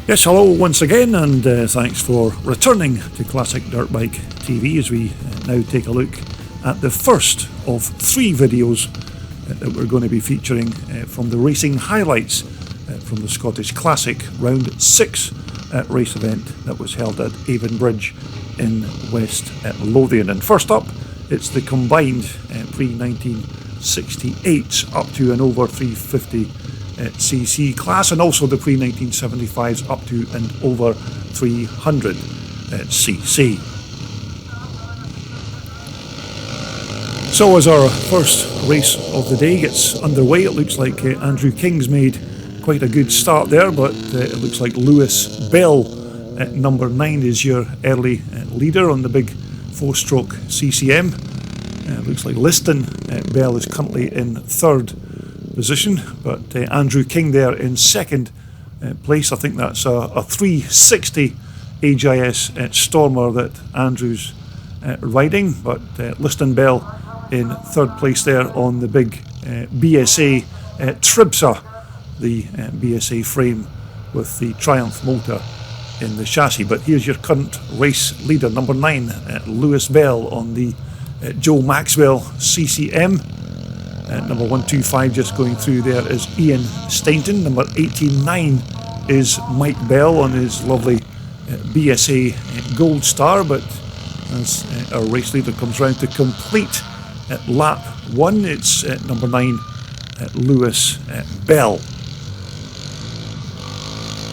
Yes, hello once again, and thanks for returning to Classic Dirt Bike TV as we now take a look at the first of three videos that we're going to be featuring from the racing highlights from the Scottish Classic Round 6 race event that was held at Avonbridge in West Lothian. And first up, it's the combined pre-1968s up to and over 350 cc class, and also the pre-1975s up to and over 300 cc. So as our first race of the day gets underway, it looks like Andrew King's made quite a good start there, but it looks like Lewis Bell at number 9 is your early leader on the big 4-stroke CCM. Looks like Liston Bell is currently in third position, but Andrew King there in second place. I think that's a 360 HIS Stormer that Andrew's riding, but Liston Bell in third place there on the big BSA Tribsa, the BSA frame with the Triumph motor in the chassis. But here's your current race leader, number 9, Lewis Bell on the Joe Maxwell CCM. Number 125 just going through there is Ian Stainton. Number 89 is Mike Bell on his lovely BSA Gold Star. But as our race leader comes round to complete lap 1, it's number 9 Lewis Bell.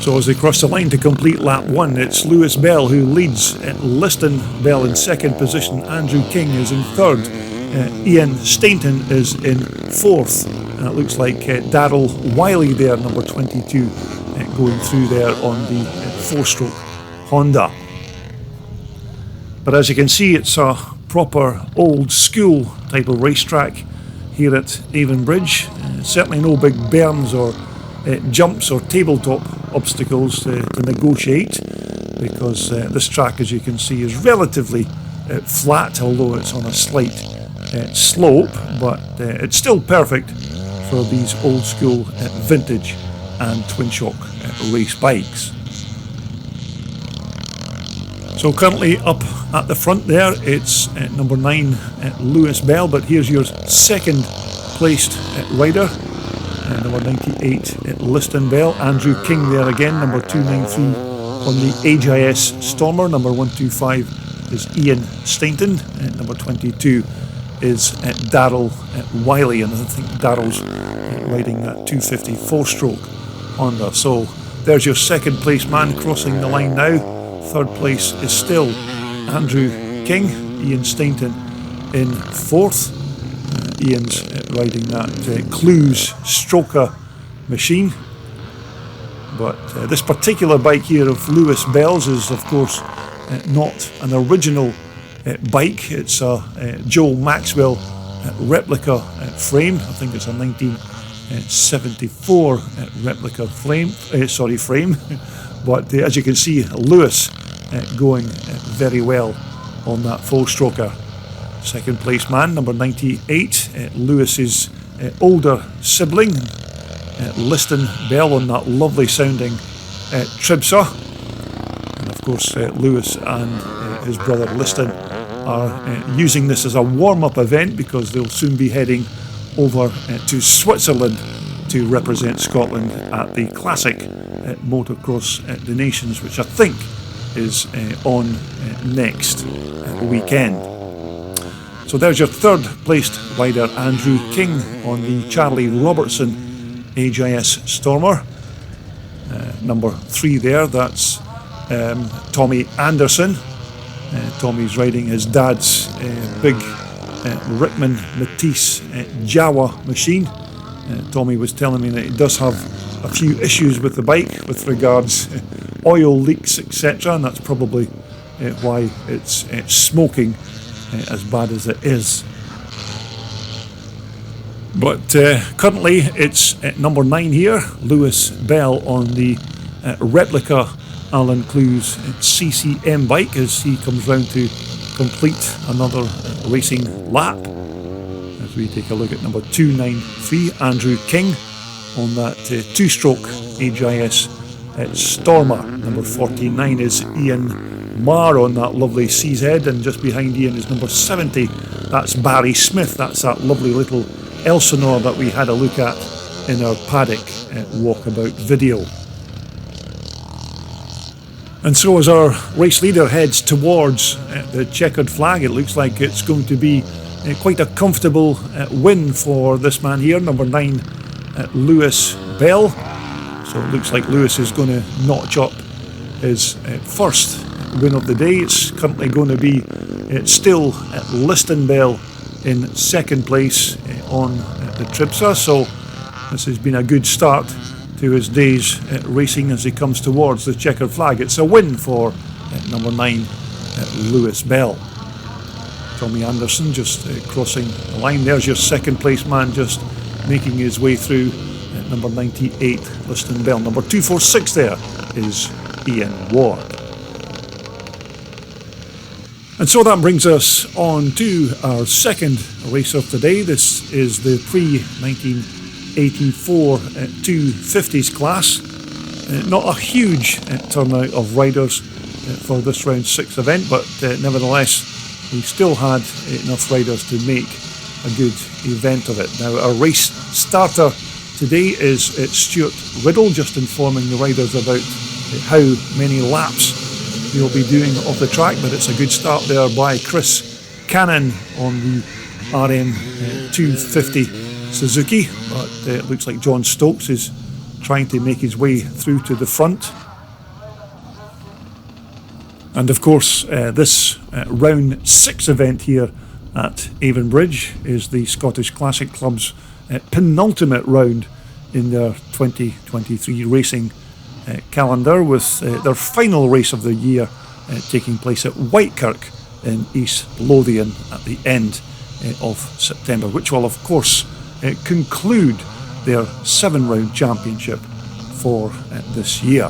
So as they cross the line to complete lap 1, it's Lewis Bell who leads, Liston Bell in second position, Andrew King is in third, Ian Stainton is in fourth, and it looks like Darryl Wiley there, number 22, going through there on the 4-stroke Honda. But as you can see, it's a proper old school type of racetrack here at Avonbridge. Certainly no big berms or jumps or tabletop obstacles to negotiate, because this track, as you can see, is relatively flat, although it's on a slight slope, but it's still perfect for these old school vintage and twin shock race bikes. So currently up at the front there, it's number 9 Lewis Bell, but here's your second placed rider, number 98 Liston Bell, Andrew King there again, number 293 on the HIS Stormer, number 125 is Ian Stainton, number 22 is Darryl Wiley, and I think Darryl's riding that 250 4-stroke Honda. So there's your second place man crossing the line now. Third place is still Andrew King, Ian Stainton in fourth. Ian's riding that Clues Stroker machine. But this particular bike here of Lewis Bell's is, of course, not an original bike. It's a Joe Maxwell replica frame. I think it's a 1974 replica frame. But as you can see, Lewis going very well on that 4-stroker. Second place man, number 98, Lewis's older sibling, Liston Bell on that lovely sounding Tribsa. And of course, Lewis and his brother Liston are using this as a warm-up event, because they'll soon be heading over to Switzerland to represent Scotland at the Classic Motocross the Nations, which I think is on next weekend. So there's your third placed rider, Andrew King on the Charlie Robertson HIS Stormer. Number 3 there, that's Tommy Anderson. Tommy's riding his dad's big Rickman Matisse Jawa machine. Tommy was telling me that he does have a few issues with the bike with regards oil leaks, etc., and that's probably why it's smoking as bad as it is. But currently it's number 9 here, Lewis Bell on the replica Alan Clues CCM bike, as he comes round to complete another racing lap. As we take a look at number 293, Andrew King on that 2-stroke HIS Stormer. Number 49 is Ian Marr on that lovely CZ, and just behind Ian is number 70. That's Barry Smith. That's that lovely little Elsinore that we had a look at in our paddock walkabout video. And so as our race leader heads towards the checkered flag, it looks like it's going to be quite a comfortable win for this man here, number 9, Lewis Bell. So it looks like Lewis is going to notch up his first win of the day. It's currently going to be still Liston Bell in second place on the Tripsa. So this has been a good start to his day's racing as he comes towards the checkered flag. It's a win for number 9, Lewis Bell. Tommy Anderson just crossing the line. There's your second place man just making his way through number 98, Liston Bell. Number 246 there is Ian Ward. And so that brings us on to our second race of today. This is the pre-1984 250s class. Not a huge turnout of riders for this round 6 event, but nevertheless we still had enough riders to make a good event of it. Now our race starter today is Stuart Riddle, just informing the riders about how many laps he'll be doing off the track, but it's a good start there by Chris Cannon on the RM 250 Suzuki, but it looks like John Stokes is trying to make his way through to the front. And of course this round 6 event here at Avonbridge is the Scottish Classic Club's penultimate round in their 2023 racing calendar, with their final race of the year taking place at Whitekirk in East Lothian at the end of September, which will of course conclude their 7-round championship for this year.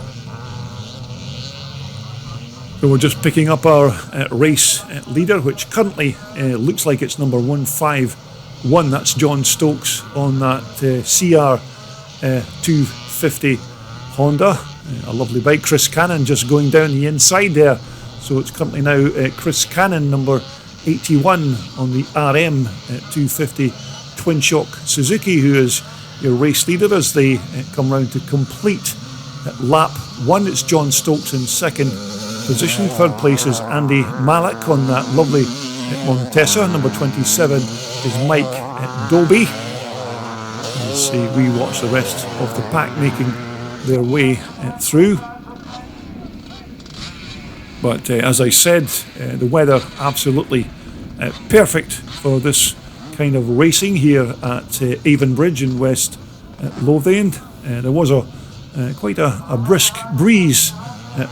So we're just picking up our race leader, which currently looks like it's number 151. That's John Stokes on that CR 250 Honda. A lovely bike. Chris Cannon just going down the inside there. So it's currently now Chris Cannon, number 81 on the RM 250 Twin Shock Suzuki, who is your race leader as they come round to complete lap 1. It's John Stokes in second position. Third place is Andy Malik on that lovely Montesa. Number 27 is Mike Doby. As we watch the rest of the pack making their way through. But as I said, the weather absolutely perfect for this kind of racing here at Avonbridge in West Lothian. There was quite a brisk breeze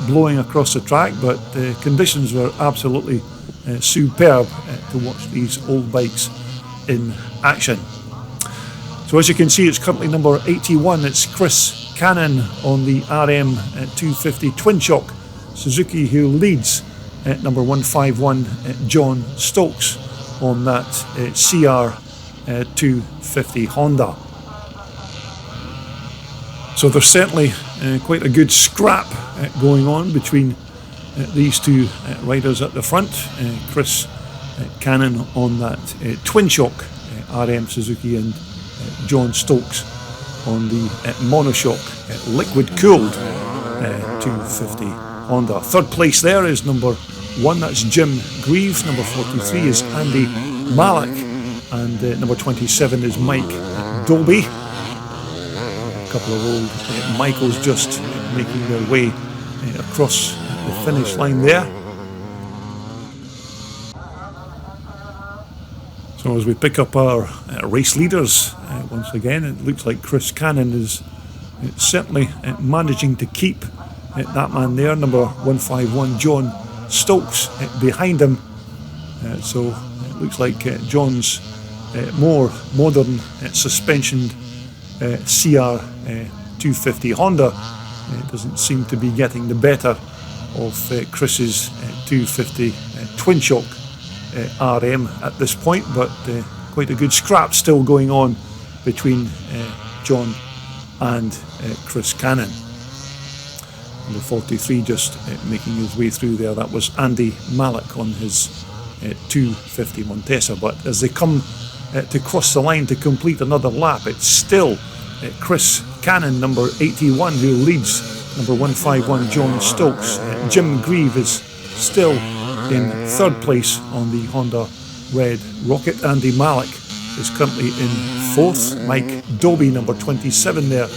blowing across the track, but conditions were absolutely superb to watch these old bikes in action. So as you can see, it's currently number 81. It's Chris Cannon on the RM 250 Twin Shock Suzuki who leads number 151 John Stokes on that CR 250 Honda. So there's certainly quite a good scrap going on between these two riders at the front. Chris Cannon on that Twin Shock RM Suzuki, and John Stokes on the monoshock liquid cooled 250 Honda. Third place there is number 1, that's Jim Greaves. Number 43 is Andy Malik, and number 27 is Mike Doby. A couple of old Michaels just making their way across the finish line there. So as we pick up our race leaders once again, it looks like Chris Cannon is certainly managing to keep that man there, number 151 John Stokes behind him. So it looks like John's more modern suspensioned CR 250 Honda doesn't seem to be getting the better of Chris's 250 Twin Shock RM at this point, but quite a good scrap still going on between John and Chris Cannon. Number 43 just making his way through there. That was Andy Malik on his 250 Montesa. But as they come to cross the line to complete another lap, it's still Chris Cannon, number 81, who leads number 151 John Stokes. Jim Grieve is still in third place on the Honda Red Rocket. Andy Malik is currently in fourth. Mike Doby, number 27 there,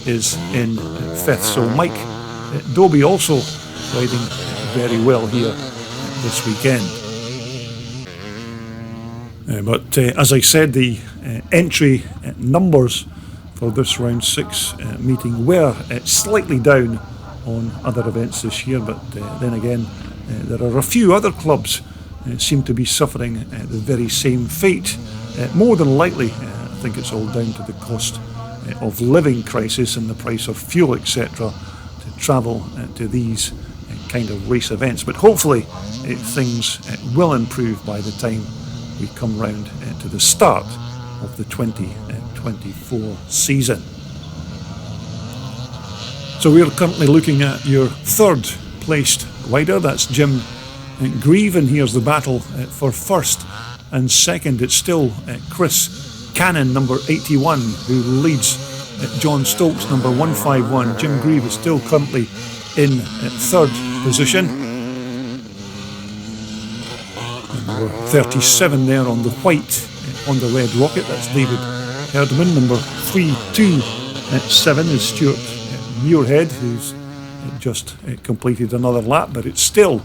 is in fifth. So Mike Doby also riding very well here this weekend. But as I said, the entry numbers for this round 6 meeting were slightly down on other events this year, but then again there are a few other clubs seem to be suffering the very same fate. More than likely, I think it's all down to the cost of living crisis and the price of fuel, etc., to travel to these kind of race events. But hopefully things will improve by the time we come round to the start of the 2024 season. So we're currently looking at your third placed rider, that's Jim Grieve, and here's the battle for first and second. It's still Chris Cannon, number 81, who leads John Stokes, number 151. Jim Grieve is still currently in third position. Number 37 there on the white on the Red Rocket, that's David Herdman. Number 327 is Stuart Muirhead, who's just completed another lap, but it's still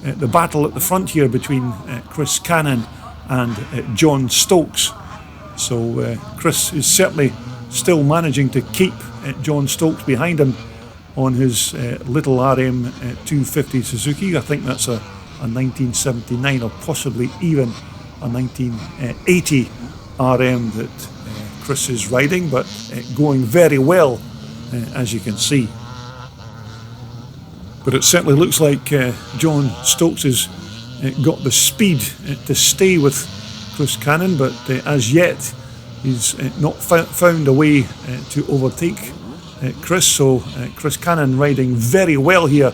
the battle at the front here between Chris Cannon and John Stokes. So Chris is certainly still managing to keep John Stokes behind him on his little RM 250 Suzuki. I think that's a 1979 or possibly even a 1980 RM that Chris is riding, but going very well, as you can see. But it certainly looks like John Stokes has got the speed to stay with Chris Cannon, but as yet he's not found a way to overtake Chris. So Chris Cannon riding very well here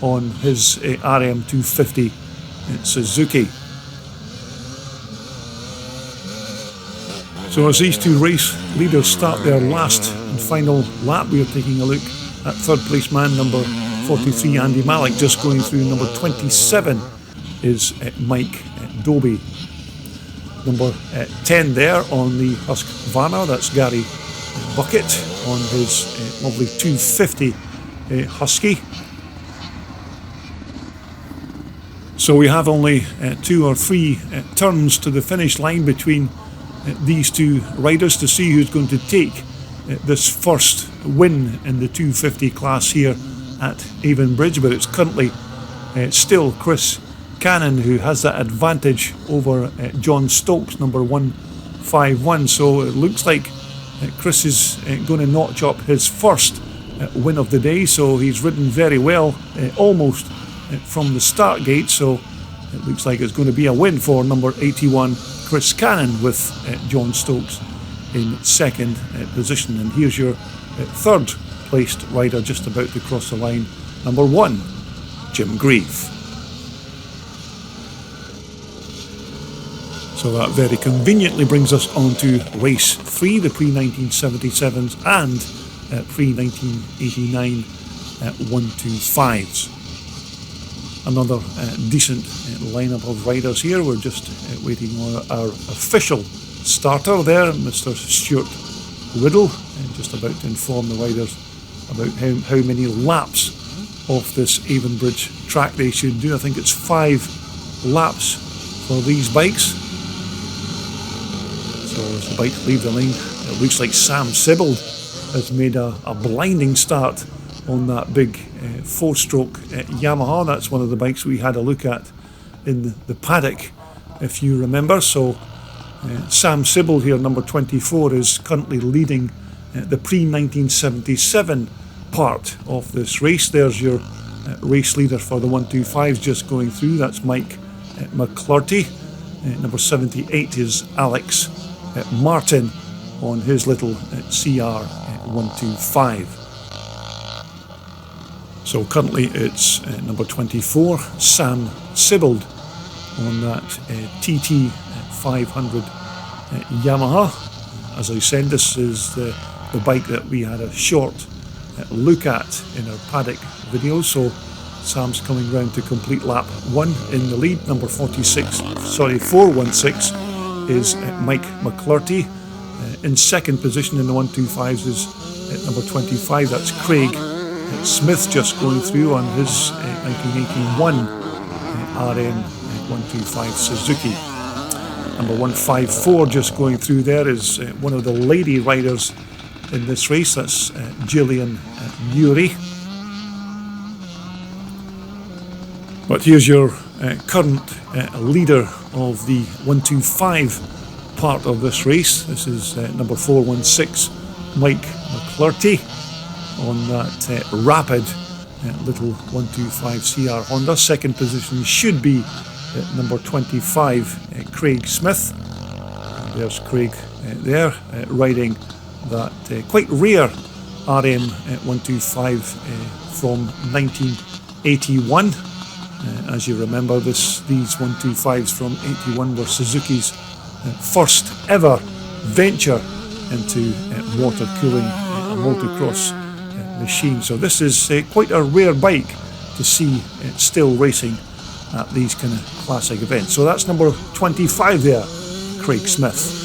on his RM 250 Suzuki. So as these two race leaders start their last and final lap, we are taking a look at third place man number 43 Andy Malik. Just going through, number 27 is Mike Doby. Number 10 there on the Husqvarna, that's Gary Bucket on his lovely 250 Husky. So we have only 2 or 3 turns to the finish line between these two riders to see who's going to take this first win in the 250 class here at Avonbridge, but it's currently still Chris Cannon who has that advantage over John Stokes, number 151. So it looks like Chris is going to notch up his first win of the day, so he's ridden very well almost from the start gate. So it looks like it's going to be a win for number 81 Chris Cannon, with John Stokes in second position. And here's your third placed rider just about to cross the line, number 1 Jim Grieve. So that very conveniently brings us on to race 3, the pre-1977s and pre-1989 125s. Another decent lineup of riders here. We're just waiting on our official starter there, Mr. Stuart Riddle, just about to inform the riders about how many laps off this Avonbridge track they should do. I think it's 5 laps for these bikes. So as the bikes leave the lane, it looks like Sam Sibbald has made a blinding start on that big 4-stroke Yamaha. That's one of the bikes we had a look at in the paddock, if you remember. So Sam Sibbald here, number 24, is currently leading the pre-1977 part of this race. There's your race leader for the 125s just going through. That's Mike McClurty. Number 78 is Alex Martin on his little CR 125. So currently it's number 24, Sam Sibbald, on that TT 500 Yamaha. As I said, this is the bike that we had a short look at in our paddock video. So Sam's coming round to complete lap 1 in the lead. Number 416 is Mike McClurty. In second position in the 125s is number 25, that's Craig Smith, just going through on his 1981 RM 125 Suzuki. Number 154 just going through there is one of the lady riders in this race, that's Gillian Murray. But here's your current leader of the 125 part of this race. This is number 416, Mike McClurty, on that rapid little 125 CR Honda. Second position should be number 25, Craig Smith. There's Craig there, riding that quite rare RM 125 from 1981. As you remember, these 125s from 81 were Suzuki's first ever venture into water cooling a motocross machine. So this is quite a rare bike to see still racing at these kind of classic events. So that's number 25 there, Craig Smith.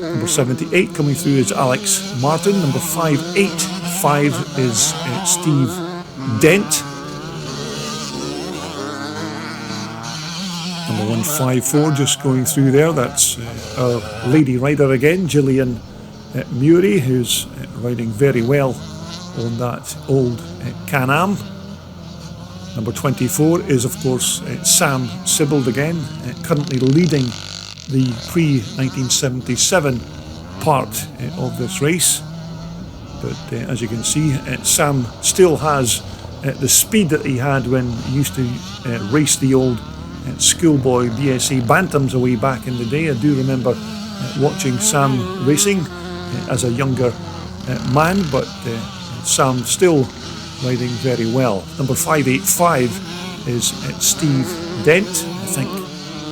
Number 78 coming through is Alex Martin. Number 585 is Steve Dent. Number 154 just going through there, that's our lady rider again, Gillian Murray, who's riding very well on that old Can-Am. Number 24 is of course Sam Sibbald again, currently leading the pre-1977 part of this race. But as you can see, Sam still has the speed that he had when he used to race the old schoolboy BSA Bantams away back in the day. I do remember watching Sam racing as a younger man, but Sam still riding very well. Number 585 is Steve Dent. I think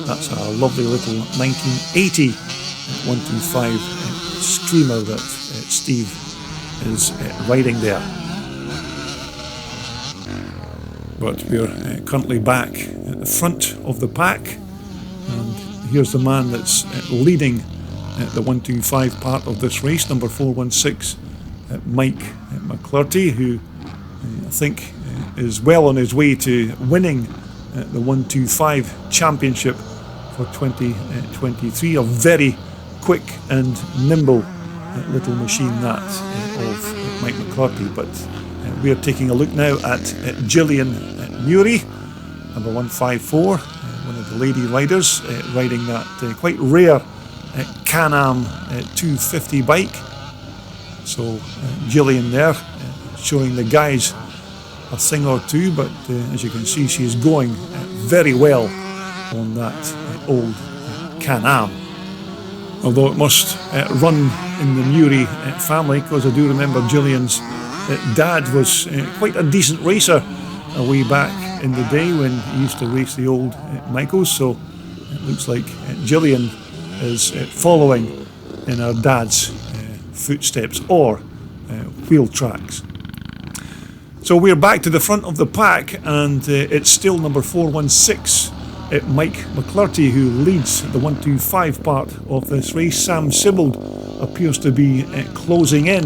that's a lovely little 1980 125 Screamer that Steve is riding there. But we're currently back at the front of the pack, and here's the man that's leading the 125 part of this race, number 416, Mike McClurty, who I think is well on his way to winning the 125 championship for 2023. A very quick and nimble little machine that of Mike McClurty. But we are taking a look now at Gillian Murray, number 154, one of the lady riders, riding that quite rare Can-Am 250 bike. So Gillian there, showing the guys a thing or two, but as you can see, she's going very well on that old Can-Am. Although it must run in the Murray family, because I do remember Gillian's dad was quite a decent racer way back in the day when he used to race the old Michaels. So it looks like Gillian is following in her dad's footsteps or wheel tracks. So we're back to the front of the pack, and it's still number 416, Mike McClurty, who leads the 125 part of this race. Sam Sibbald appears to be closing in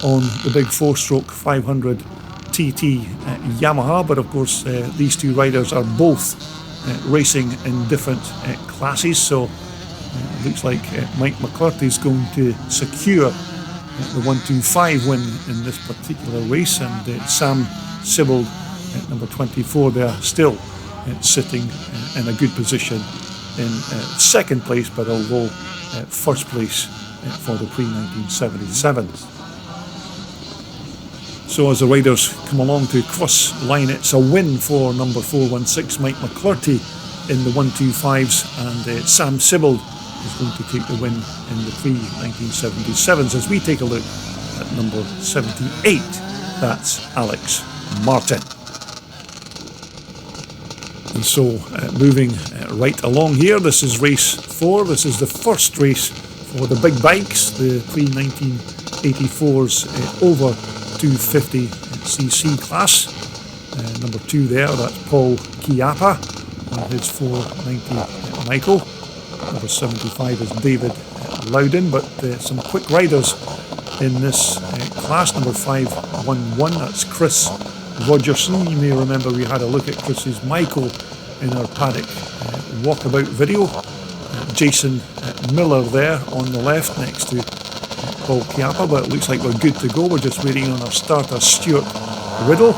on the big 4-stroke 500 TT Yamaha, but of course these two riders are both racing in different classes, so it looks like Mike McClurty is going to secure the 125 win in this particular race, and Sam Sibbald at number 24 there still sitting in a good position in second place, but although first place for the pre-1977s. So as the riders come along to cross line, it's a win for number 416 Mike McClurty in the 125s, and Sam Sibbald is going to take the win in the pre-1977s as we take a look at number 78, that's Alex Martin. And so moving right along here, this is race 4. This is the first race for the big bikes, the pre-1984s over 250cc class. Number 2 there, that's Paul Chiappa on his 490 Michael. Number 75 is David Loudon, but some quick riders in this class. Number 511, that's Chris Rogerson. You may remember we had a look at Chris's Michael in our paddock walkabout video. Jason Miller there on the left next to Paul Chiappa, but it looks like we're good to go. We're just waiting on our starter, Stuart Riddle.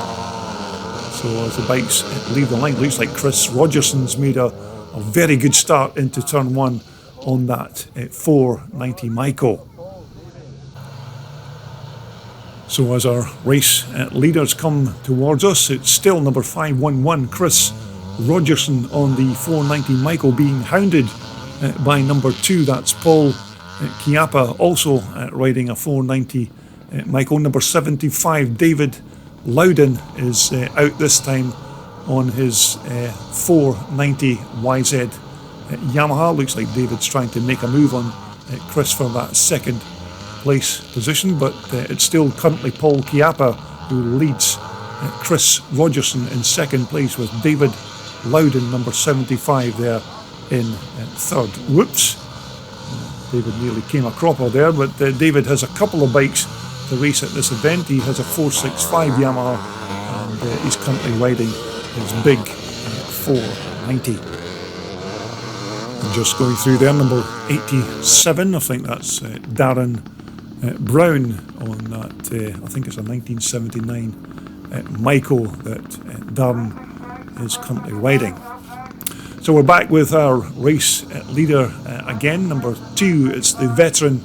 So as the bikes leave the line, looks like Chris Rogerson's made a very good start into turn 1 on that 490 Michael. So as our race leaders come towards us, it's still number 511, Chris Rogerson on the 490 Michael, being hounded by number 2, that's Paul Chiappa, also riding a 490 Michael. Number 75, David Loudon, is out this time on his 490 YZ Yamaha. Looks like David's trying to make a move on Chris for that second place position, but it's still currently Paul Chiappa who leads Chris Rogerson in second place, with David Loudon, number 75, there in third. Whoops, David nearly came a cropper there, but David has a couple of bikes to race at this event. He has a 465 Yamaha, and he's currently riding his big 490. And just going through there, number 87, I think that's Darren Brown on that, I think it's a 1979 Michael that Darren is currently riding. So we're back with our race leader again. Number 2, it's the veteran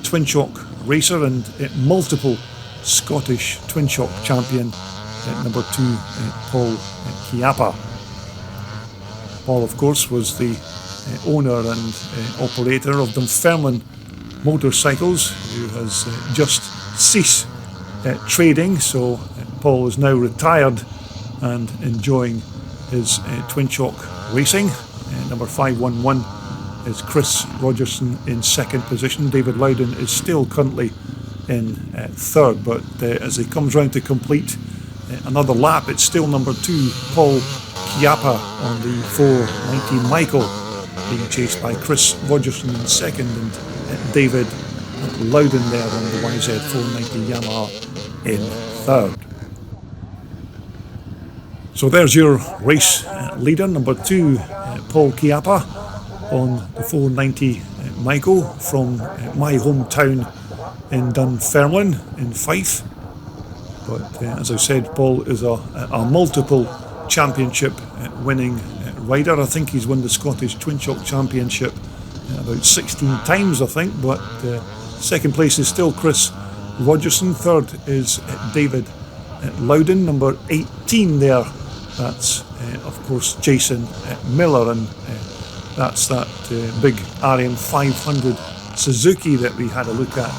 twin shock racer and multiple Scottish twin shock champion, number 2, Paul Chiappa. Paul, of course, was the owner and operator of Dunfermline Motorcycles, who has just ceased trading. So Paul is now retired and enjoying his twin shock racing. Number 511 is Chris Rogerson in second position. David Loudon is still currently in third, but as he comes round to complete another lap, it's still number 2, Paul Chiappa on the 490 Michael, being chased by Chris Rogerson in second and David Loudon there on the YZ 490 Yamaha in third. So there's your race leader, number 2, Paul Chiappa on the 490 Michael from my hometown in Dunfermline in Fife. But as I said, Paul is a multiple championship winning rider. I think he's won the Scottish Twin Shock Championship about 16 times, I think, but second place is still Chris Rogerson. Third is David Loudon. Number 18 there, that's of course Jason Miller, and that's that big RM 500 Suzuki that we had a look at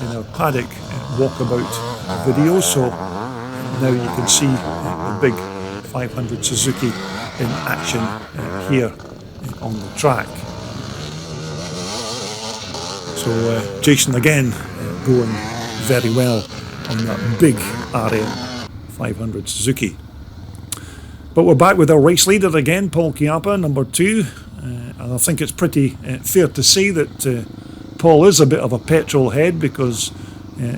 in our paddock walkabout video. So now you can see the big 500 Suzuki in action here on the track. So Jason again going very well on that big RM 500 Suzuki. But we're back with our race leader again, Paul Chiappa, number 2. And I think it's pretty fair to say that Paul is a bit of a petrol head, because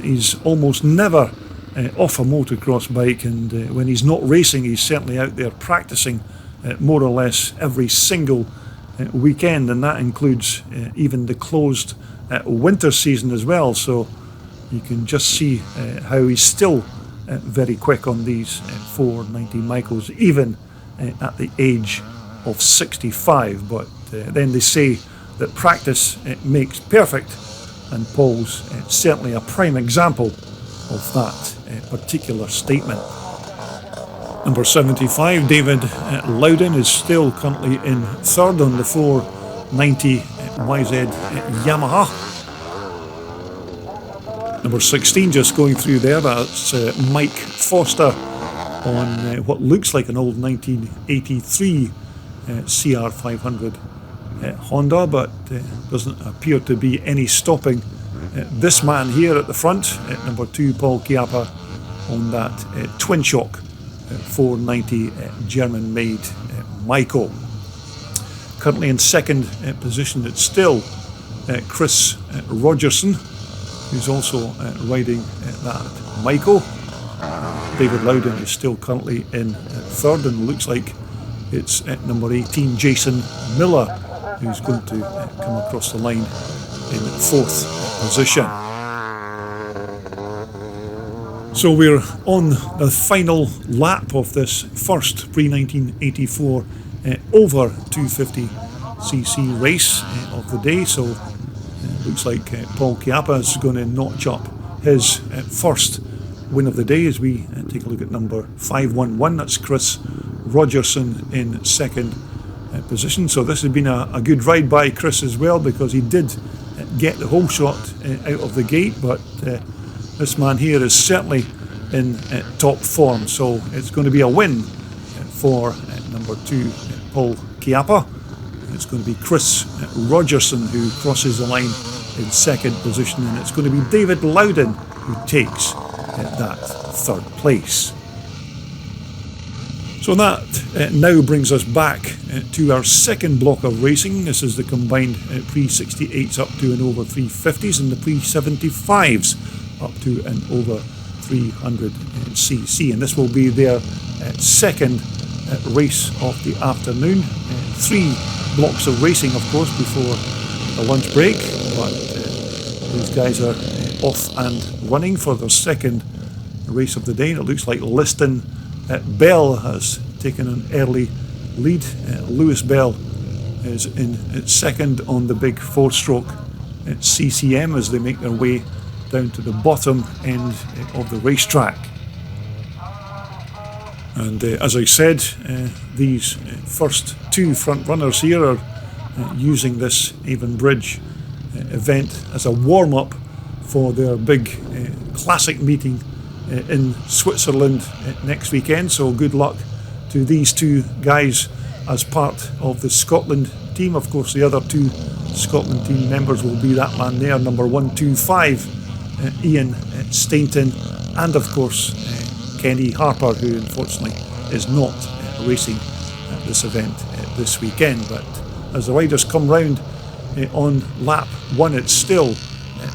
he's almost never off a motocross bike, and when he's not racing, he's certainly out there practicing more or less every single weekend, and that includes even the closed winter season as well. So you can just see how he's still very quick on these 490 Michaels, even at the age of 65. But then they say that practice makes perfect, and Paul's certainly a prime example of that particular statement. Number 75, David Loudon, is still currently in third on the 490 YZ Yamaha. Number 16 just going through there, that's Mike Foster on what looks like an old 1983 CR500 Honda, but doesn't appear to be any stopping this man here at the front, number 2 Paul Chiappa, on that twin shock 490 German-made Michael. Currently in second position, it's still Chris Rogerson, who's also riding that Michael. David Loudon is still currently in third, and looks like it's number 18 Jason Miller who's going to come across the line in fourth position. So we're on the final lap of this first pre-1984 over 250cc race of the day. So looks like Paul Chiappa is going to notch up his first win of the day as we take a look at number 511. That's Chris Rogerson in second position. So this has been a good ride by Chris as well, because he did get the whole shot out of the gate, but this man here is certainly in top form. So it's going to be a win for number 2 Paul Chiappa. It's going to be Chris Rogerson who crosses the line in second position, and it's going to be David Loudon who takes that third place. So that now brings us back to our second block of racing. This is the combined pre-68s up to and over 350s, and the pre-75s up to and over 300cc, and this will be their second race of the afternoon. 3 blocks of racing, of course, before the lunch break, but these guys are off and running for their second race of the day, and it looks like Liston Bell has taken an early lead. Lewis Bell is in second on the big 4-stroke CCM as they make their way down to the bottom end of the racetrack. And as I said, these first 2 front runners here are using this Avonbridge event as a warm-up for their big classic meeting in Switzerland next weekend. So good luck to these 2 guys as part of the Scotland team. Of course, the other 2 Scotland team members will be that man there, number 125 Ian Stainton, and of course Kenny Harper, who unfortunately is not racing at this event this weekend. But as the riders come round on lap 1, it's still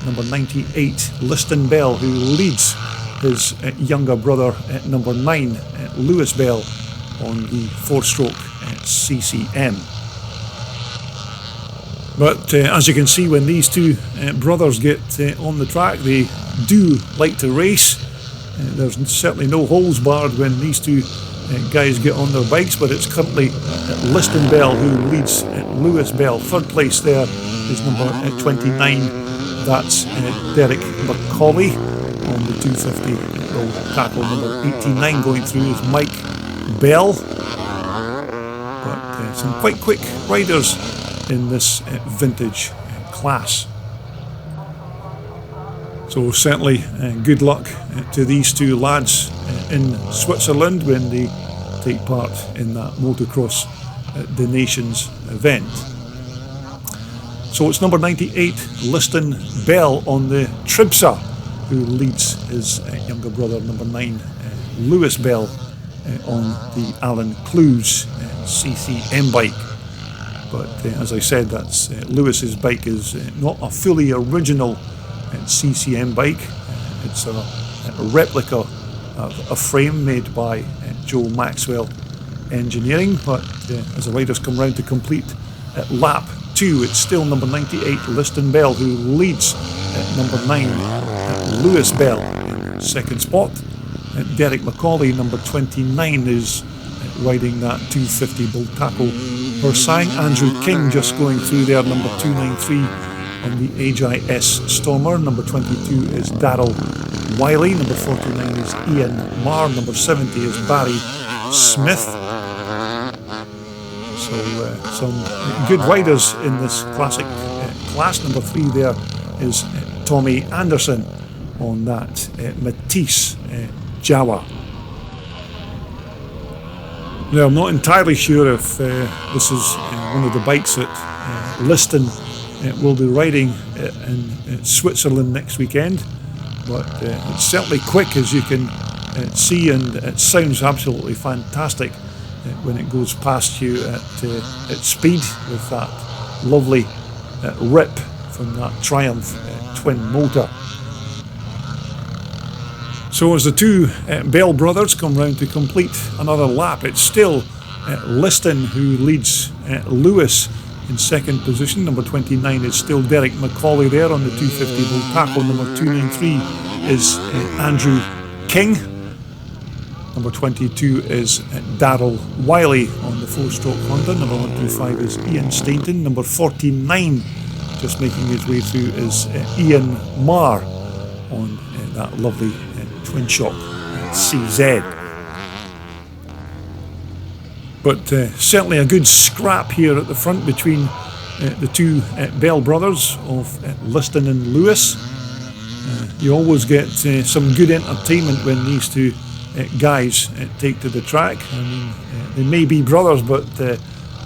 number 98 Liston Bell who leads his younger brother number 9 Lewis Bell on the 4-stroke CCM. But as you can see, when these 2 brothers get on the track, they do like to race. There's certainly no holes barred when these 2 guys get on their bikes, but it's currently Liston Bell who leads Lewis Bell. Third place there is number 29. That's Derek McCauley on the 250 roll tackle. Number 89 going through is Mike Bell. But some quite quick riders in this vintage class. So certainly good luck to these 2 lads in Switzerland when they take part in that Motocross the Nations event. So it's number 98 Liston Bell on the Tribsa who leads his younger brother number 9 Lewis Bell on the Alan Clues CCM bike. But as I said, that's Lewis's bike is not a fully original CCM bike. It's a replica of a frame made by Joe Maxwell Engineering. But as the riders come round to complete lap 2, it's still number 98 Liston Bell who leads number 9 Lewis Bell in second spot. Derek McCauley, number 29, is riding that 250 bull tackle Persang. Andrew King just going through there, number 293 on the HIS Stormer. Number 22 is Darryl Wiley. Number 49 is Ian Marr. Number 70 is Barry Smith. So some good riders in this classic class. Number 3 there is Tommy Anderson on that Matisse Jawa. Now, I'm not entirely sure if this is one of the bikes that Liston will be riding in Switzerland next weekend, but it's certainly quick, as you can see, and it sounds absolutely fantastic when it goes past you at speed with that lovely rip from that Triumph twin motor. So as the two Bell brothers come round to complete another lap, it's still Liston who leads Lewis in second position. Number 29 is still Derek McCauley there on the 250 Voltaco. Number 293 is Andrew King. Number 22 is Darrell Wiley on the 4-stroke Honda. Number 125 is Ian Stainton. Number 49, just making his way through, is Ian Marr on that lovely twin shock CZ. But certainly a good scrap here at the front between the two Bell brothers of Liston and Lewis. You always get some good entertainment when these two guys take to the track. I mean, they may be brothers, but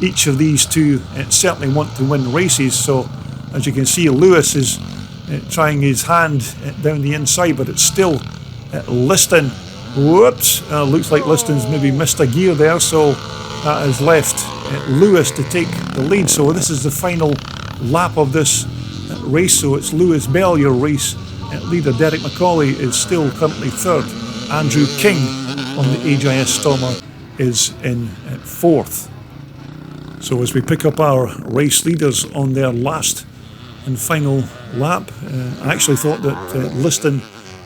each of these two certainly want to win races. So as you can see, Lewis is trying his hand down the inside, but it's still Liston. Whoops, looks like Liston's maybe missed a gear there, so that has left Lewis to take the lead. So this is the final lap of this race, so it's Lewis Bell, your race leader. Derek McCauley is still currently third. Andrew King on the HIS Stormer is in fourth. So as we pick up our race leaders on their last and final lap, I actually thought that Liston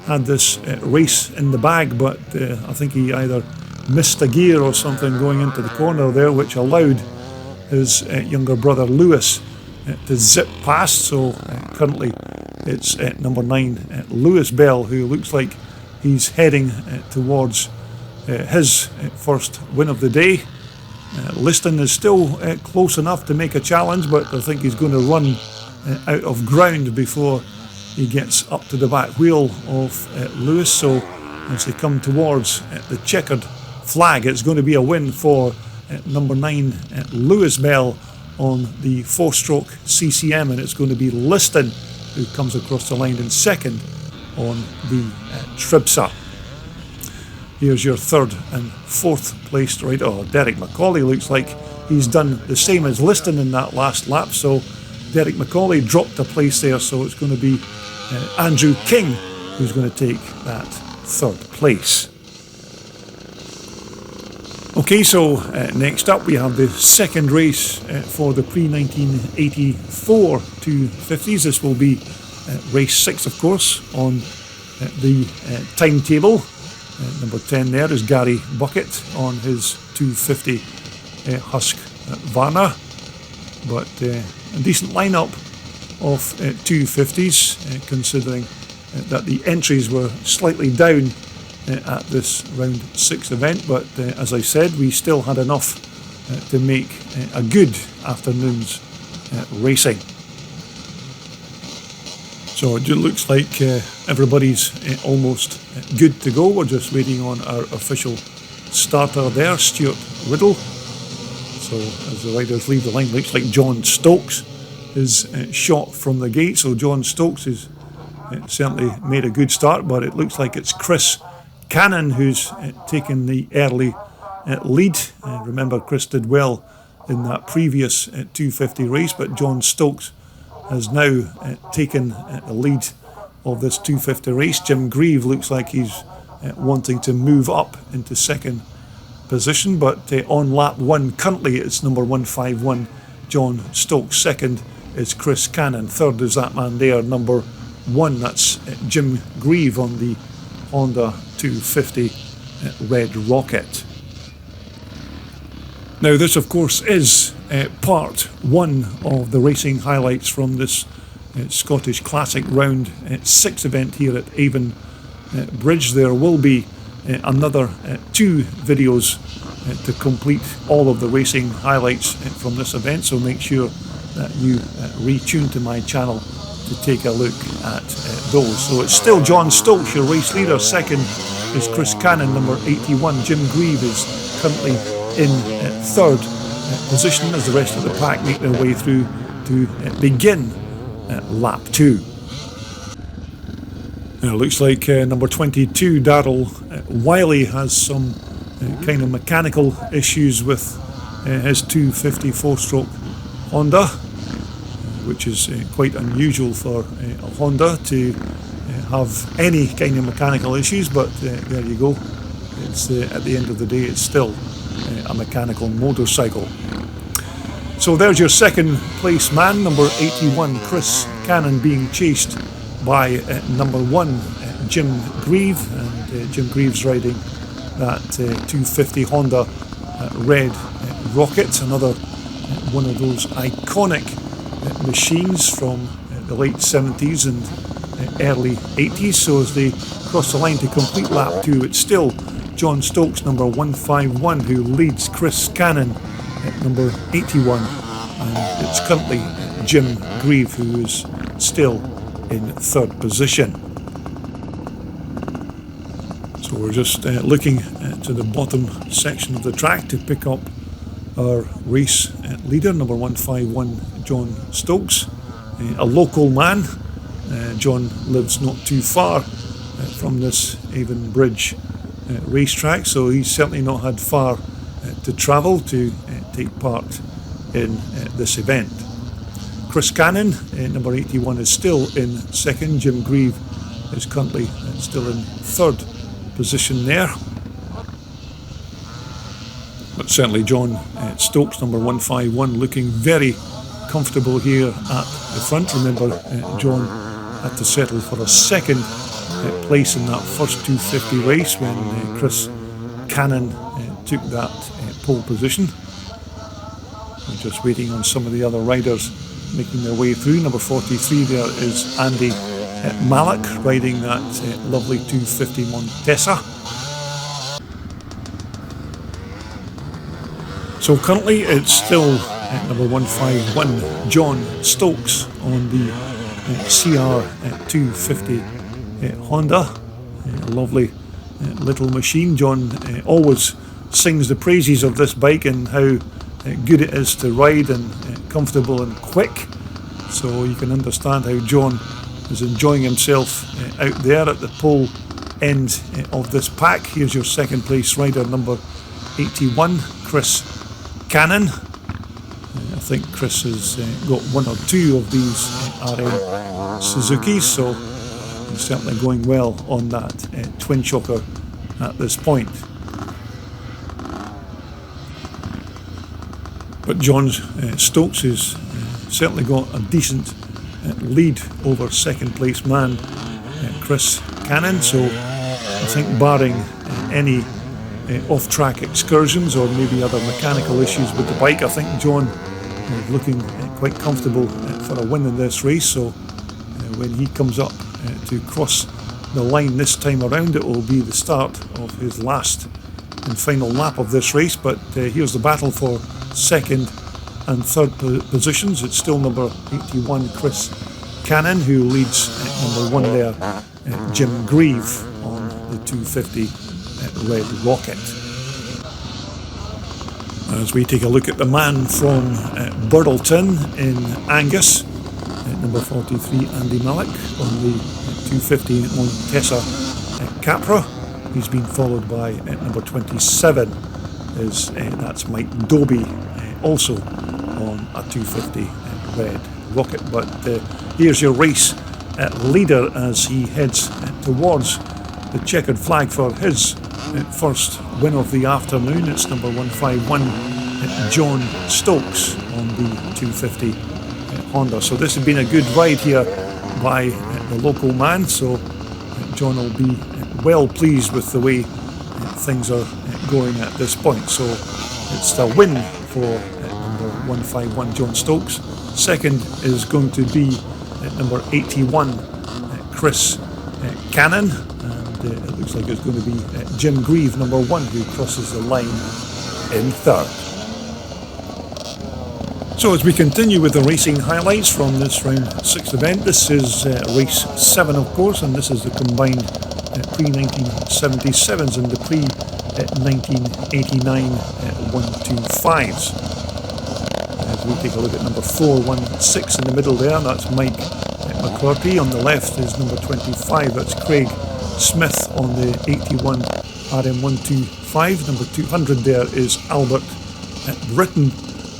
had this race in the bag, but I think he either missed a gear or something going into the corner there, which allowed his younger brother Lewis to zip past. So currently it's number 9 Lewis Bell, who looks like he's heading towards his first win of the day. Liston is still close enough to make a challenge, but I think he's going to run out of ground before he gets up to the back wheel of Lewis. So as they come towards the checkered flag, it's going to be a win for number 9 Lewis Bell on the 4-stroke CCM, and it's going to be Liston who comes across the line in second on the Tribsa. Here's your third and fourth placed rider. Oh, Derek McCauley looks like he's done the same as Liston in that last lap, so Derek McCauley dropped a place there, so it's going to be Andrew King who's going to take that third place. Okay, so next up we have the second race for the pre-1984 250s. This will be race 6, of course, on the timetable. Number 10 there is Gary Bucket on his 250 Husqvarna. But a decent lineup of 250s, considering that the entries were slightly down at this round 6 event. But as I said, we still had enough to make a good afternoon's racing. So it looks like everybody's almost good to go. We're just waiting on our official starter there, Stuart Riddle. So as the riders leave the line, looks like John Stokes is shot from the gate. So John Stokes has certainly made a good start, but it looks like it's Chris Cannon who's taken the early lead. Remember, Chris did well in that previous 250 race, but John Stokes has now taken the lead of this 250 race. Jim Grieve looks like he's wanting to move up into second position, but on lap 1 currently it's number 151 John Stokes. Second is Chris Cannon. Third is that man there, number 1, that's Jim Grieve on the Honda 250 Red Rocket. Now this of course is part 1 of the racing highlights from this Scottish Classic Round 6 event here at Avonbridge. There will be another 2 videos to complete all of the racing highlights from this event, so make sure that you retune to my channel to take a look at those. So it's still John Stokes, your race leader. Second is Chris Cannon, number 81. Jim Grieve is currently in third position as the rest of the pack make their way through to begin lap 2. It looks like number 22, Darrell Wiley, has some kind of mechanical issues with his 250 4-stroke Honda, which is quite unusual for a Honda to have any kind of mechanical issues, but there you go. It's at the end of the day, it's still a mechanical motorcycle. So there's your second place man, number 81, Chris Cannon, being chased by number 1, Jim Grieve, and Jim Grieve's riding that 250 Honda Red Rocket, another one of those iconic machines from the late 70s and early 80s. So as they cross the line to complete lap 2, it's still John Stokes, number 151, who leads Chris Cannon at number 81, and it's currently Jim Grieve who is still in third position. So we're just looking to the bottom section of the track to pick up our race leader, number 151, John Stokes, a local man. John lives not too far from this Avonbridge racetrack, so he's certainly not had far to travel to take part in this event. Chris Cannon, number 81, is still in second. Jim Grieve is currently still in third position there. But certainly John Stokes, number 151, looking very comfortable here at the front. Remember, John had to settle for a second place in that first 250 race when Chris Cannon took that pole position. We're just waiting on some of the other riders making their way through. Number 43 there is Andy Malik, riding that lovely 250 Montesa. So currently it's still number 151, John Stokes, on the CR250 Honda. A lovely little machine. John always sings the praises of this bike and how good it is to ride, and comfortable and quick. So you can understand how John is enjoying himself out there at the pole end of this pack. Here's your second place rider, number 81, Chris Cannon. I think Chris has got one or two of these RM Suzukis, so he's certainly going well on that twin shocker at this point. But John Stokes has certainly got a decent lead over second place man Chris Cannon, so I think barring any off-track excursions or maybe other mechanical issues with the bike, I think John is looking quite comfortable for a win in this race. So when he comes up to cross the line this time around, it will be the start of his last and final lap of this race. But here's the battle for second and third positions. It's still number 81, Chris Cannon, who leads number 1 there, Jim Grieve, on the 250 Red Rocket. As we take a look at the man from Burtleton in Angus, number 43, Andy Malik, on the 250 Montesa Capra. He's been followed by number 27, that's Mike Doby, also on a 250 Red Rocket. But here's your race leader as he heads towards the checkered flag for his first win of the afternoon. It's number 151, John Stokes, on the 250 Honda. So this has been a good ride here by the local man, so John will be well pleased with the way things are going at this point. So it's a win for number 151, John Stokes. Second is going to be number 81, Chris Cannon, and it looks like it's going to be Jim Grieve, number 1, who crosses the line in third. So as we continue with the racing highlights from this round 6 event, this is race 7, of course, and this is the combined pre-1977s and the pre-1989 125s. As we take a look at number 416 in the middle there, that's Mike McClurty. On the left is number 25, that's Craig Smith on the 81 RM125. Number 200 there is Albert Britton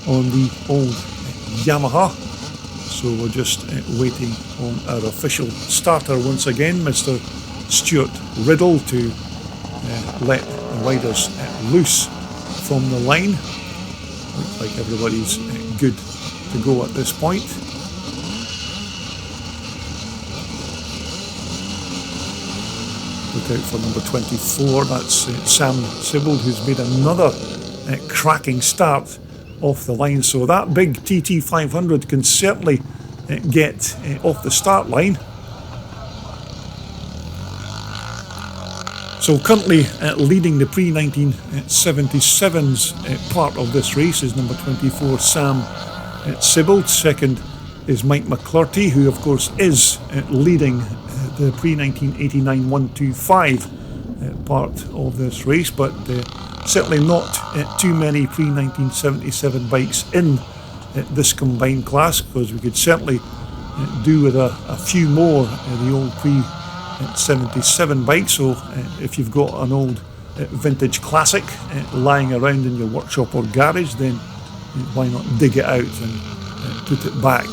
on the old Yamaha. So we're just waiting on our official starter once again, Mr. Stuart Riddle, to let the riders loose from the line. Looks like everybody's good to go at this point. Look out for number 24, that's Sam Sibbald, who's made another cracking start off the line. So that big TT500 can certainly get off the start line. So currently leading the pre-1977s part of this race is number 24, Sam Sibbald. Second is Mike McClurty, who of course is leading the pre-1989 125 part of this race, but certainly not too many pre-1977 bikes in this combined class, because we could certainly do with a few more the old pre-77 bikes. So if you've got an old vintage classic lying around in your workshop or garage, then why not dig it out and put it back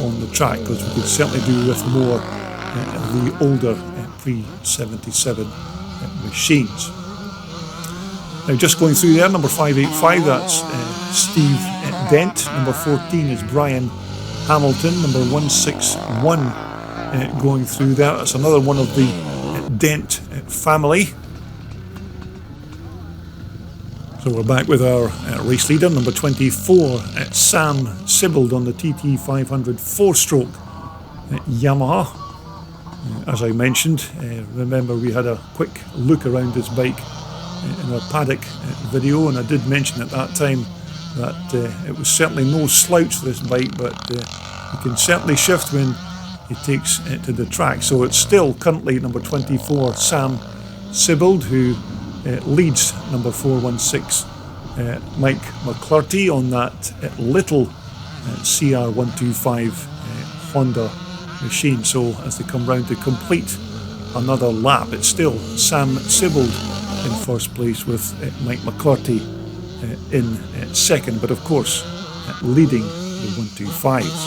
on the track, because we could certainly do with more of the older pre-77 machines. Now just going through there, number 585, that's Steve Dent. Number 14 is Brian Hamilton. Number 161 going through there, that's another one of the Dent family. So we're back with our race leader, number 24, Sam Sibbald on the TT500 4-stroke Yamaha. As I mentioned, remember we had a quick look around this bike in our paddock video, and I did mention at that time that it was certainly no slouch, this bike, but he can certainly shift when he takes it to the track. So it's still currently number 24, Sam Sibbald, who leads number 416, Mike McClurty, on that little CR125 Honda machine. So as they come round to complete another lap, it's still Sam Sibbald in first place with Mike McClurty in second, but of course leading the 125s.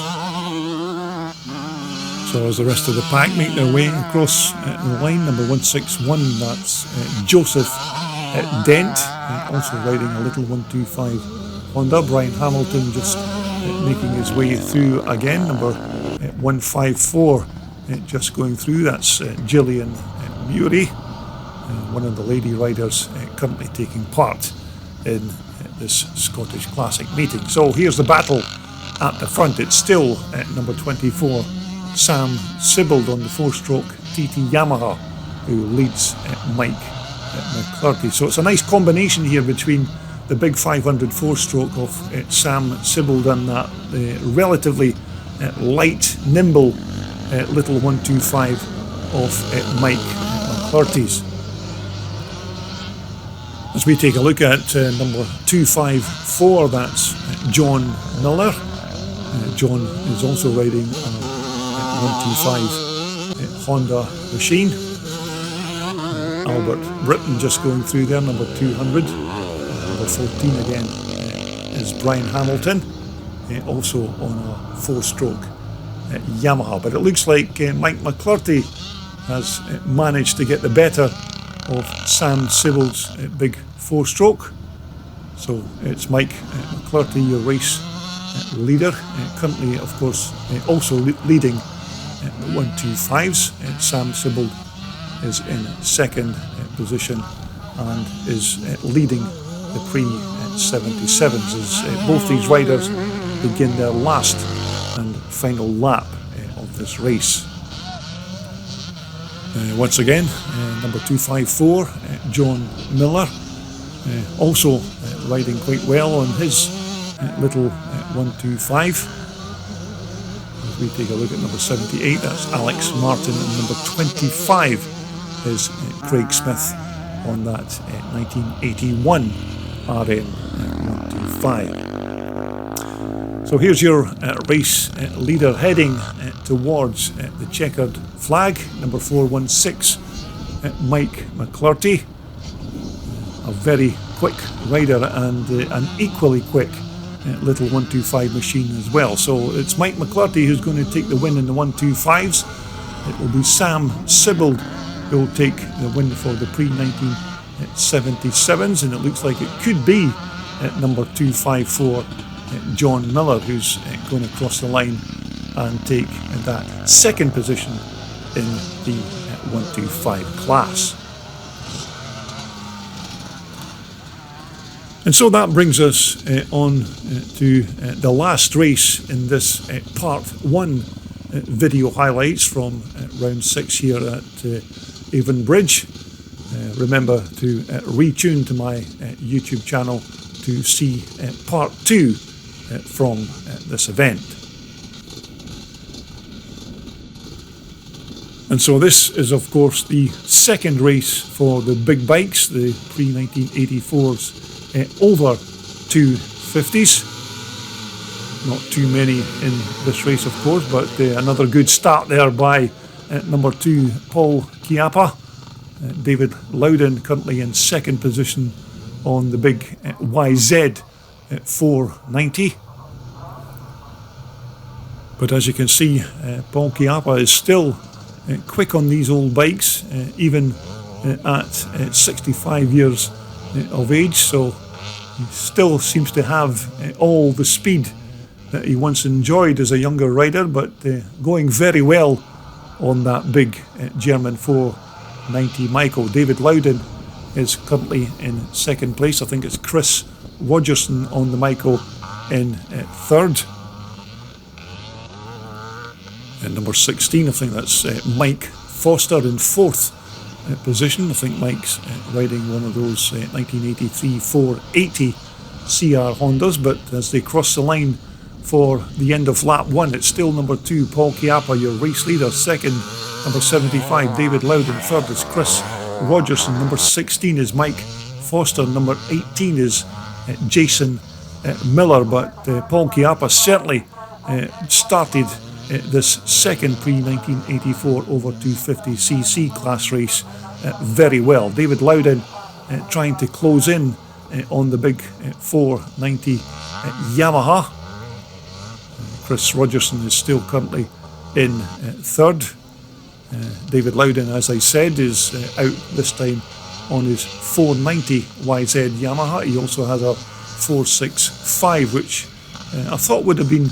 So as the rest of the pack make their way across the line, number 161, that's Joseph Dent, also riding a little 125 Honda. Brian Hamilton just making his way through again. Number 154 just going through, that's Gillian Murray, one of the lady riders currently taking part in this Scottish Classic meeting. So here's the battle at the front. It's still number 24, Sam Sibbald on the 4-stroke TT Yamaha, who leads Mike McClurty. So it's a nice combination here between the big 500 4-stroke of Sam Sibbald and that relatively light, nimble little 125 of Mike McClurty's. As we take a look at number 254, that's John Miller. John is also riding a 125 Honda machine. Albert Britton just going through there, number 200. Number 14 again is Brian Hamilton, also on a 4-stroke Yamaha. But it looks like Mike McClurty has managed to get the better of Sam Sibbald's big 4-stroke. So it's Mike McClurty, your race leader, currently of course also leading the 125s. Sam Sibbald is in second position and is leading the pre-77s as both these riders begin their last and final lap of this race. Once again, number 254, John Miller, also riding quite well on his little 125. As we take a look at number 78, that's Alex Martin, and number 25 is Craig Smith on that 1981 RM 125. So here's your race leader heading towards the checkered flag, number 416, Mike McClurty. A very quick rider and an equally quick little 125 machine as well. So it's Mike McClurty who's going to take the win in the 125s. It will be Sam Sibbald who will take the win for the pre-1977s, and it looks like it could be number 254 John Miller who's going to cross the line and take that second position in the 125 class. And so that brings us on to the last race in this part 1 video highlights from round 6 here at Avonbridge. Remember to retune to my YouTube channel to see part 2 from this event. And so this is of course the second race for the big bikes, the pre-1984s over 250s. Not too many in this race of course, but another good start there by number 2 Paul Chiappa. David Loudon currently in second position on the big YZ 490. But as you can see, Paul Chiappa is still quick on these old bikes, even at 65 years of age, so he still seems to have all the speed that he once enjoyed as a younger rider, but going very well on that big German 490 Michael. David Loudon is currently in second place. I think it's Chris Rogerson on the Michael in third. And number 16, I think that's Mike Foster in fourth position. I think Mike's riding one of those 1983 480 CR Hondas, but as they cross the line for the end of lap 1, it's still number 2 Paul Chiappa, your race leader. Second, number 75 David Loudon. Third is Chris Rogerson. Number 16 is Mike Foster. Number 18 is Jason Miller. But Paul Chiappa certainly started this second pre-1984 over 250cc class race very well. David Loudon trying to close in on the big 490 Yamaha. Chris Rogerson is still currently in third. David Loudon, as I said, is out this time on his 490 YZ Yamaha. He also has a 465, which I thought would have been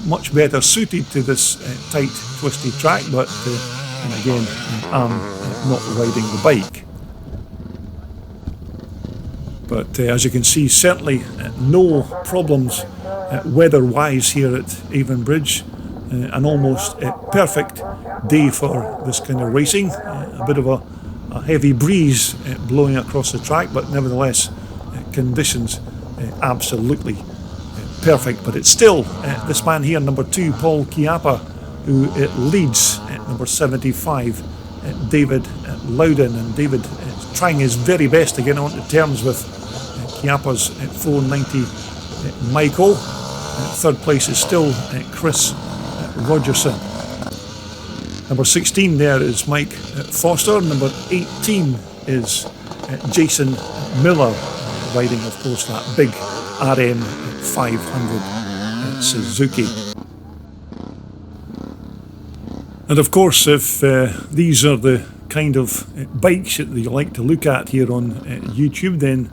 much better suited to this tight, twisty track, but and again, I'm not riding the bike. But as you can see, certainly no problems weather-wise here at Avonbridge. An almost perfect day for this kind of racing. A bit of a heavy breeze blowing across the track, but nevertheless conditions absolutely perfect. But it's still this man here, number 2 Paul Chiappa, who leads number 75 David Loudon, and David trying his very best to get on to terms with Chiappa's 490 Michael. Third place is still Chris Rogerson. Number 16 there is Mike Foster. Number 18 is Jason Miller, riding of course that big RM 500 Suzuki. And of course, if these are the kind of bikes that you like to look at here on YouTube, then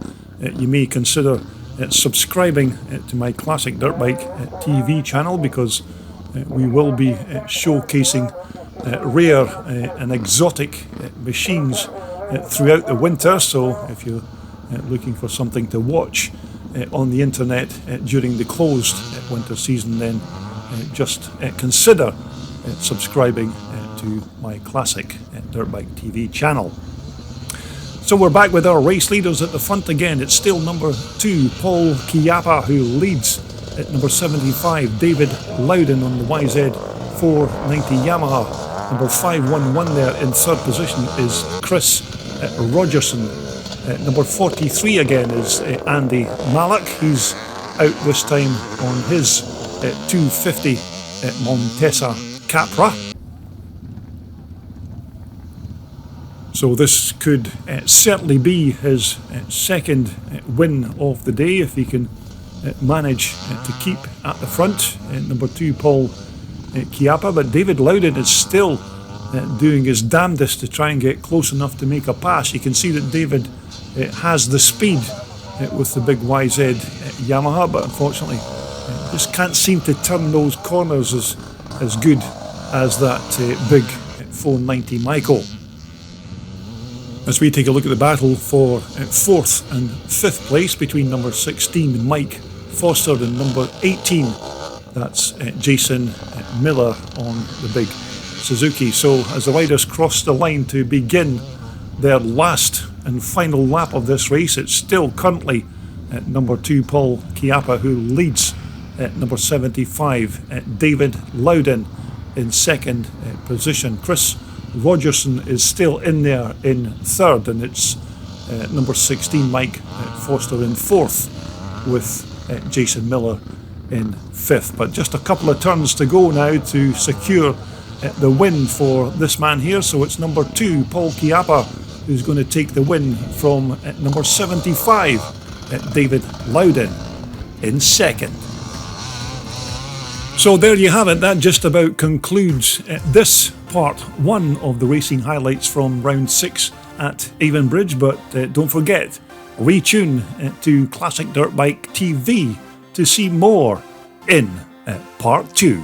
you may consider subscribing to my Classic Dirt Bike TV channel, because we will be showcasing rare and exotic machines throughout the winter. So if you're looking for something to watch on the internet during the closed winter season, then just consider subscribing to my Classic Dirt Bike TV channel. So we're back with our race leaders at the front again. It's still number 2 Paul Chiappa who leads at number 75 David Loudon on the YZ 490 Yamaha. Number 511 there in third position is Chris Rogerson. Number 43 again is Andy Mallock. He's out this time on his 250 Montesa Capra. So this could certainly be his second win of the day if he can manage to keep at the front. Number 2, Paul Chiappa, but David Loudon is still doing his damnedest to try and get close enough to make a pass. You can see that David has the speed with the big YZ Yamaha, but unfortunately just can't seem to turn those corners as good as that big 490 Michael. As we take a look at the battle for 4th and 5th place between number 16 Mike Foster and number 18, that's Jason Miller on the big Suzuki. So as the riders cross the line to begin their last and final lap of this race, it's still currently number 2 Paul Chiappa who leads number 75 David Loudon in second position. Chris Rogerson is still in there in third, and it's number 16 Mike Foster in fourth with Jason Miller in fifth. But just a couple of turns to go now to secure the win for this man here. So it's number 2 Paul Chiappa who's going to take the win from number 75 David Loudon in second. So there you have it. That just about concludes this part 1 of the racing highlights from round 6 at Avonbridge. But don't forget, retune to Classic Dirt Bike TV to see more in part 2.